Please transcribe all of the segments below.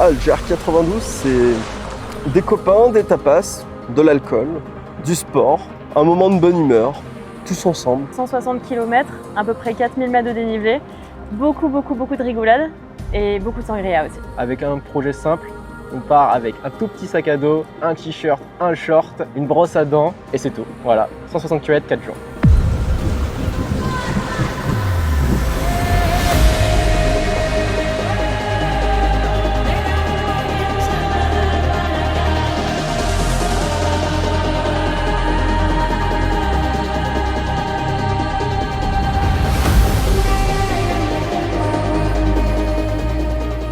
Ah, le GR92, c'est des copains, des tapas, de l'alcool, du sport, un moment de bonne humeur, tous ensemble. 160 km, à peu près 4000 mètres de dénivelé, beaucoup de rigolade et beaucoup de sangria aussi. Avec un projet simple, on part avec un tout petit sac à dos, un t-shirt, un short, une brosse à dents et c'est tout. Voilà, 160 km, 4 jours.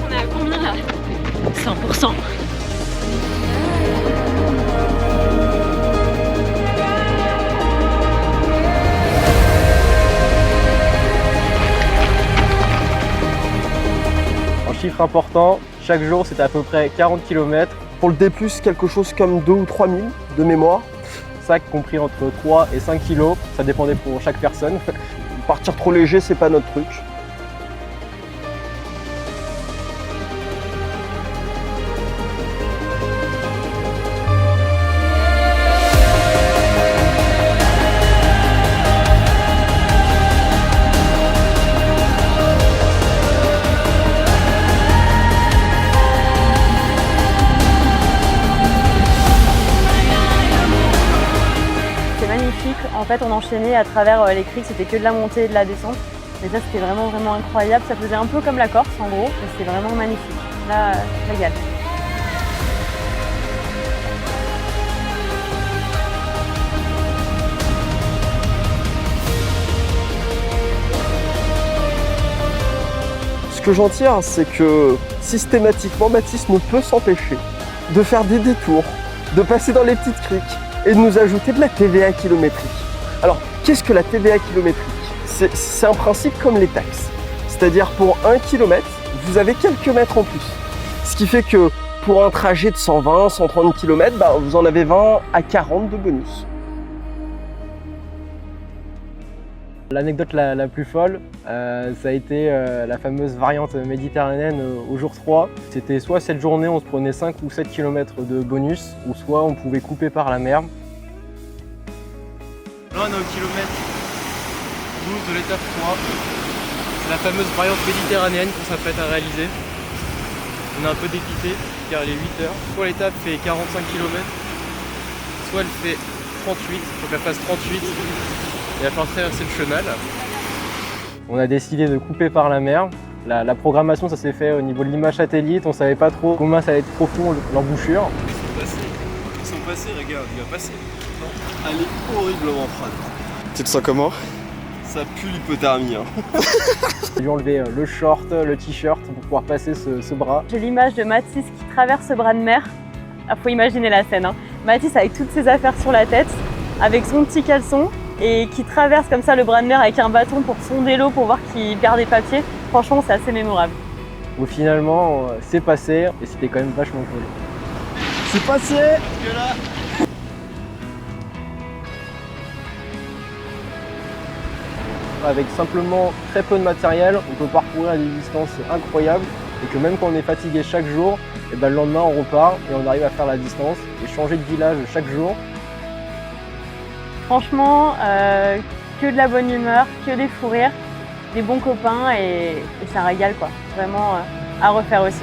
On est à combien là? 100%. En chiffre important, chaque jour c'était à peu près 40 km, Pour le D+, quelque chose comme 2 ou 3 000 de mémoire. sac compris entre 3 et 5 kg, ça dépendait pour chaque personne. Partir trop léger, c'est pas notre truc. C'est magnifique. En fait, on enchaînait à travers les criques, c'était que de la montée et de la descente. Mais ça, c'était vraiment incroyable. Ça faisait un peu comme la Corse, en gros, mais c'était vraiment magnifique. Là, régal. Ce que j'en tire, c'est que systématiquement, Mathis ne peut s'empêcher de faire des détours, de passer dans les petites criques et de nous ajouter de la TVA kilométrique. Alors, qu'est-ce que la TVA kilométrique? C'est un principe comme les taxes. C'est-à-dire pour 1 km, vous avez quelques mètres en plus. Ce qui fait que pour un trajet de 120, 130 km, vous en avez 20 à 40 de bonus. L'anecdote la plus folle, ça a été la fameuse variante méditerranéenne au jour 3. C'était soit cette journée on se prenait 5 ou 7 km de bonus, ou soit on pouvait couper par la mer. Là on est au kilomètre 12 de l'étape 3. C'est la fameuse variante méditerranéenne qu'on s'apprête à réaliser. On est un peu dépité car il est 8 heures. Soit l'étape fait 45 km, soit elle fait 38, faut qu'elle fasse 38. Il va falloir traverser le chenal. On a décidé de couper par la mer. La programmation ça s'est fait au niveau de l'image satellite, on savait pas trop comment ça allait être profond l'embouchure. Ils sont passés, regarde, il va passer. Elle est horriblement froide. Tu te sens comment? Ça pue l'hypothermie. J'ai dû enlever le short, le t-shirt pour pouvoir passer ce bras. J'ai l'image de Mathis qui traverse ce bras de mer. Il faut imaginer la scène. Hein. Mathis avec toutes ses affaires sur la tête, avec son petit caleçon, et qui traverse comme ça le bras de mer avec un bâton pour sonder l'eau pour voir qu'il perd des papiers. Franchement, c'est assez mémorable. Où finalement, c'est passé et c'était quand même vachement cool. C'est passé! Que là, Avec simplement très peu de matériel, on peut parcourir des distances incroyables et que même quand on est fatigué chaque jour, et le lendemain on repart et on arrive à faire la distance et changer de village chaque jour. Franchement, que de la bonne humeur, que des fous rires, des bons copains et c'est un régal quoi. Vraiment à refaire aussi.